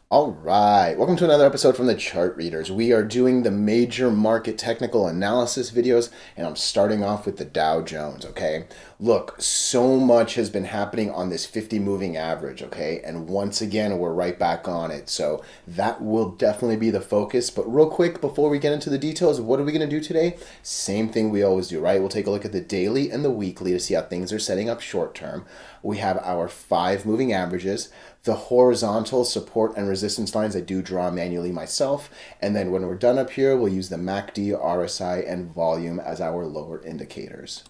All right, welcome to another episode from the Chart Readers. We are doing the major market technical analysis videos, and I'm starting off with the Dow Jones, okay? Look, so much has been happening on this 50 moving average, okay? And once again, we're right back on it. So that will definitely be the focus. But real quick, before we get into the details, what are we going to do today? Same thing we always do, right? We'll take a look at the daily and the weekly to see how things are setting up short term. We have our 5 moving averages. The horizontal support and resistance lines I do draw manually myself. And then when we're done up here, we'll use the MACD, RSI, and volume as our lower indicators.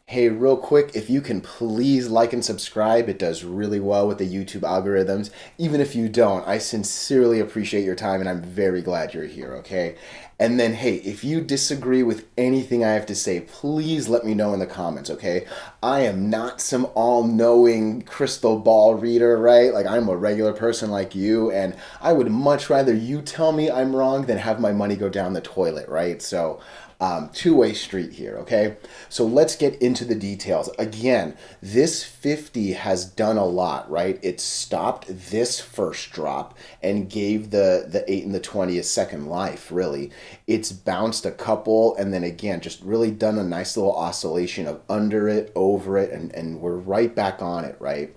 Hey, real quick, if you can please like and subscribe, it does really well with the YouTube algorithms. Even if you don't, I sincerely appreciate your time and I'm very glad you're here, okay? And then, hey, if you disagree with anything I have to say, please let me know in the comments, okay? I am not some all knowing crystal ball reader, right? Like, I'm a regular person like you, and I would much rather you tell me I'm wrong than have my money go down the toilet, right? So, two-way street here, okay? So let's get into the details. Again, this 50 has done a lot, right? It stopped this first drop and gave the 8 and the 20 a second life, really. It's bounced a couple and then again, just really done a nice little oscillation of under it, over it, and we're right back on it, right?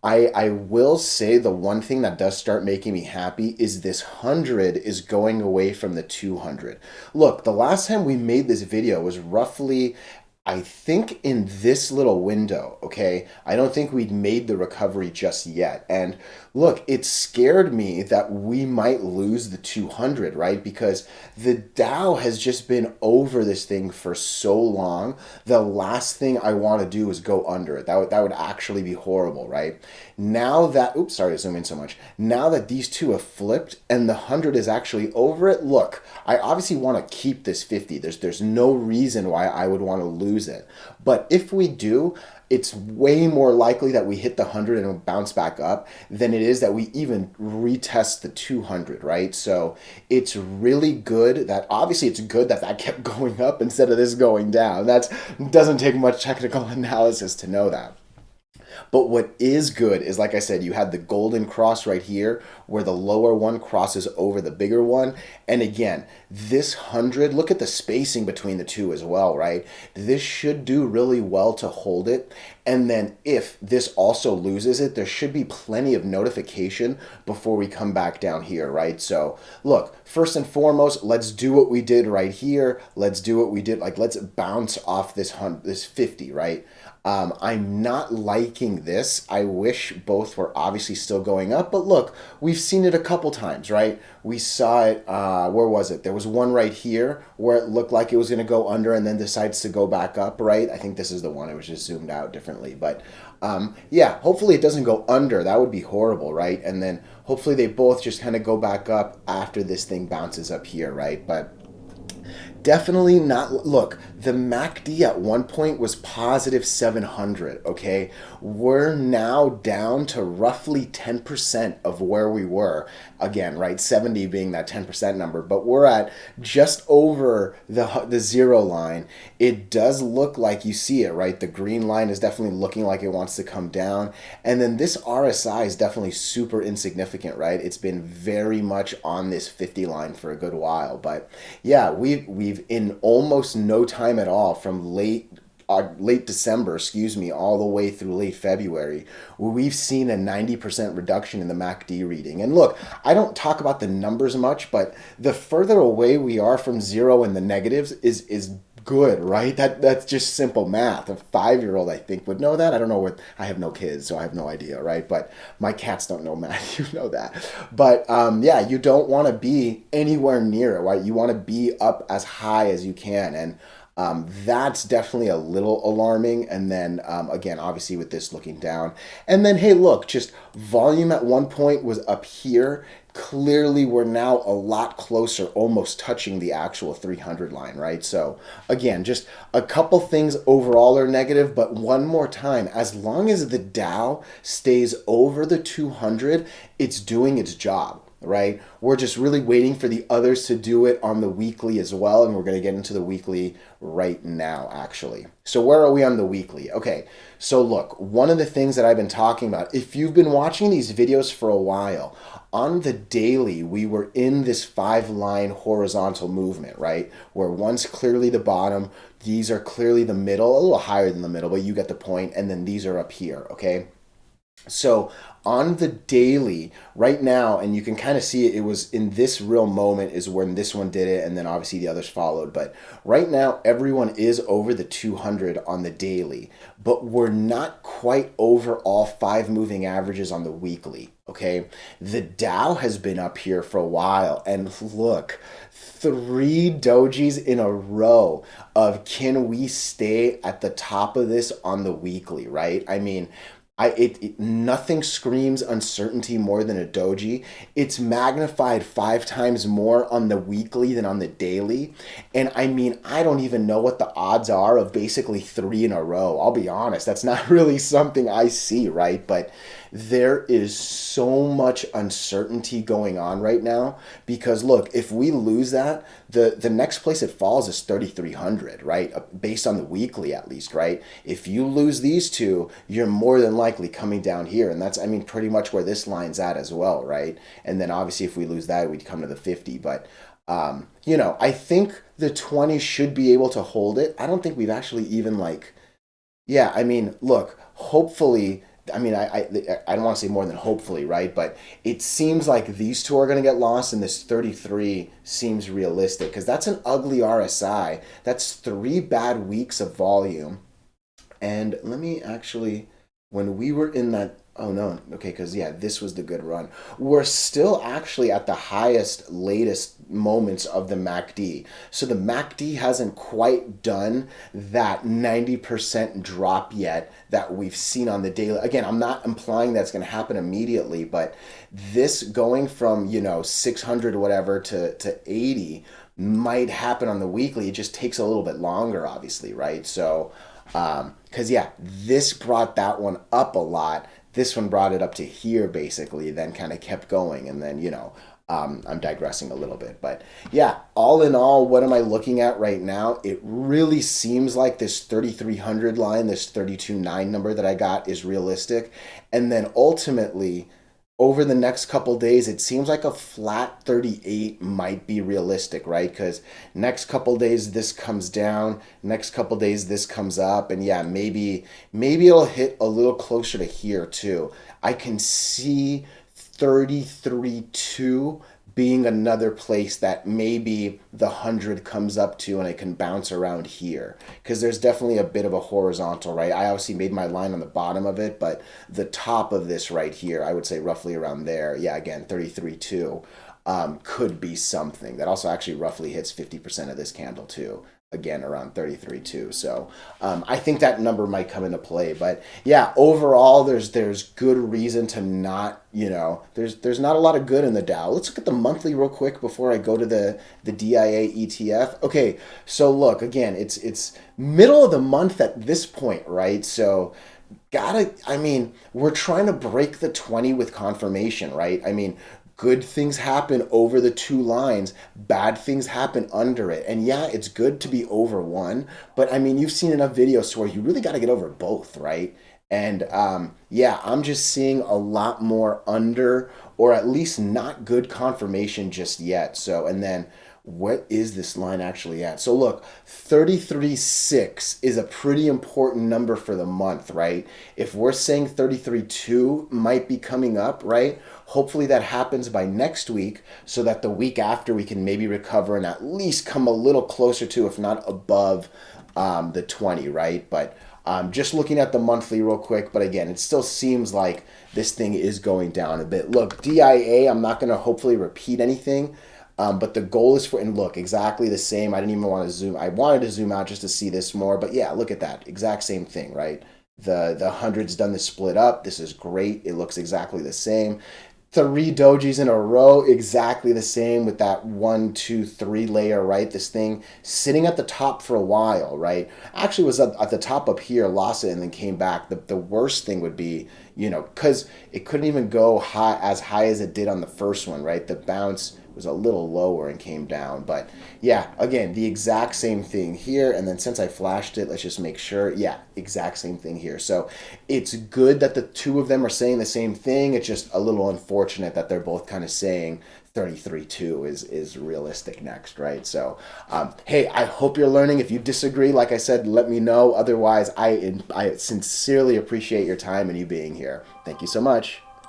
I will say the one thing that does start making me happy is this 100 is going away from the 200. Look, the last time we made this video was roughly, I think, in this little window, okay? I don't think we'd made the recovery just yet. And look, it scared me that we might lose the 200, right? Because the Dow has just been over this thing for so long. The last thing I want to do is go under it. That would actually be horrible, right? Now that, oops, sorry to zoom in so much. Now that these two have flipped and the 100 is actually over it, look, I obviously want to keep this 50. There's no reason why I would want to lose it. But if we do, it's way more likely that we hit the 100 and bounce back up than it is that we even retest the 200, right? So it's really good that, obviously it's good that that kept going up instead of this going down. That doesn't take much technical analysis to know that. But what is good is, like I said, you had the golden cross right here where the lower one crosses over the bigger one. And again, this 100, look at the spacing between the two as well, right? This should do really well to hold it. And then if this also loses it, there should be plenty of notification before we come back down here, right? So look, first and foremost, let's do what we did right here. Let's do what we did. Like, let's bounce off this 50, right? I'm not liking this. I wish both were obviously still going up, but look, we've seen it a couple times, right? We saw it, where was it? There was one right here where it looked like it was going to go under and then decides to go back up, right? I think this is the one. It was just zoomed out differently. But yeah, hopefully it doesn't go under. That would be horrible, right? And then hopefully they both just kind of go back up after this thing bounces up here, right? But definitely not. Look, the MACD at one point was positive 700, okay? We're now down to roughly 10% of where we were. Again, right, 70 being that 10% number, but we're at just over the zero line. It does look like you see it, right? The green line is definitely looking like it wants to come down. And then this RSI is definitely super insignificant, right? It's been very much on this 50 line for a good while. But yeah, we've in almost no time at all from late December, excuse me, all the way through late February, where we've seen a 90% reduction in the MACD reading. And look, I don't talk about the numbers much, but the further away we are from zero in the negatives is good, right? That's just simple math. A 5-year-old, I think, would know that. I don't know what, I have no kids, so I have no idea, right? But my cats don't know math, you know that. But yeah, you don't want to be anywhere near it, right? You want to be up as high as you can. And that's definitely a little alarming. And then again, obviously with this looking down. And then, hey, look, just volume at one point was up here. Clearly, we're now a lot closer, almost touching the actual 300 line, right? So again, just a couple things overall are negative, but one more time, as long as the Dow stays over the 200, it's doing its job. right? We're just really waiting for the others to do it on the weekly as well, and we're going to get into the weekly right now, actually. So where are we on the weekly? Okay, so look, one of the things that I've been talking about, if you've been watching these videos for a while, on the daily, we were in this 5-line horizontal movement, right? Where one's clearly the bottom, these are clearly the middle, a little higher than the middle, but you get the point, and then these are up here, okay? So on the daily right now, and you can kind of see it was in this real moment is when this one did it, and then obviously the others followed. But right now, everyone is over the 200 on the daily, but we're not quite over all 5 moving averages on the weekly. Okay, the Dow has been up here for a while, and look, 3 dojis in a row of can we stay at the top of this on the weekly, right? I mean, nothing screams uncertainty more than a doji. It's magnified 5 times more on the weekly than on the daily. And I mean, I don't even know what the odds are of basically 3 in a row. I'll be honest, that's not really something I see, right? But there is so much uncertainty going on right now because look, if we lose that, the next place it falls is 3,300, right? Based on the weekly at least, right? If you lose these two, you're more than likely coming down here, and that's, I mean, pretty much where this line's at as well, right? And then obviously if we lose that, we'd come to the 50, but I think the 20 should be able to hold it. I don't think we've actually even yeah, I mean, look, hopefully, I mean, I don't want to say more than hopefully, right? But it seems like these two are going to get lost, and this 33 seems realistic because that's an ugly RSI. That's 3 bad weeks of volume. And let me actually, when we were in that, oh no, okay, because yeah, this was the good run. We're still actually at the highest, latest moments of the MACD. So the MACD hasn't quite done that 90% drop yet that we've seen on the daily. Again, I'm not implying that's going to happen immediately, but this going from, 600 whatever to 80 might happen on the weekly. It just takes a little bit longer, obviously, right? So, because yeah, this brought that one up a lot. This one brought it up to here basically, then kind of kept going, and then I'm digressing a little bit, but yeah, all in all, what am I looking at right now? It really seems like this 3,300 line, this 32.9 number that I got is realistic, and then ultimately over the next couple days, it seems like a flat 38 might be realistic, right? Because next couple days this comes down, next couple days this comes up, and yeah, maybe it'll hit a little closer to here too. I can see 33.2 being another place that maybe the 100 comes up to and it can bounce around here because there's definitely a bit of a horizontal, right? I obviously made my line on the bottom of it, but the top of this right here, I would say roughly around there, yeah, again, 33.2 could be something that also actually roughly hits 50% of this candle too, again around 33.2. So I think that number might come into play, but yeah, overall there's good reason to not, there's not a lot of good in the Dow. Let's look at the monthly real quick before I go to the DIA ETF. Okay, so look, again, it's middle of the month at this point, right? So we're trying to break the 20 with confirmation, right? I mean, good things happen over the 2 lines, bad things happen under it. And yeah, it's good to be over one, but I mean, you've seen enough videos to where you really got to get over both, right? And yeah, I'm just seeing a lot more under, or at least not good confirmation just yet. So, and then what is this line actually at? So look, 33.6 is a pretty important number for the month, right? If we're saying 33.2 might be coming up, right? Hopefully that happens by next week so that the week after we can maybe recover and at least come a little closer to, if not above, the 20, right? But just looking at the monthly real quick, but again, it still seems like this thing is going down a bit. Look, DIA, I'm not going to hopefully repeat anything. But the goal is for, and look, exactly the same. I didn't even want to zoom. I wanted to zoom out just to see this more. But yeah, look at that. Exact same thing, right? The 100's done the split up. This is great. It looks exactly the same. 3 dojis in a row, exactly the same with that 1, 2, 3 layer, right? This thing sitting at the top for a while, right? Actually was at the top up here, lost it, and then came back. The worst thing would be, because it couldn't even go as high as it did on the first one, right? The bounce was a little lower and came down. But yeah, again, the exact same thing here. And then since I flashed it, let's just make sure. Yeah, exact same thing here. So it's good that the two of them are saying the same thing. It's just a little unfortunate that they're both kind of saying 33.2 is realistic next, right? So, hey, I hope you're learning. If you disagree, like I said, let me know. Otherwise, I sincerely appreciate your time and you being here. Thank you so much.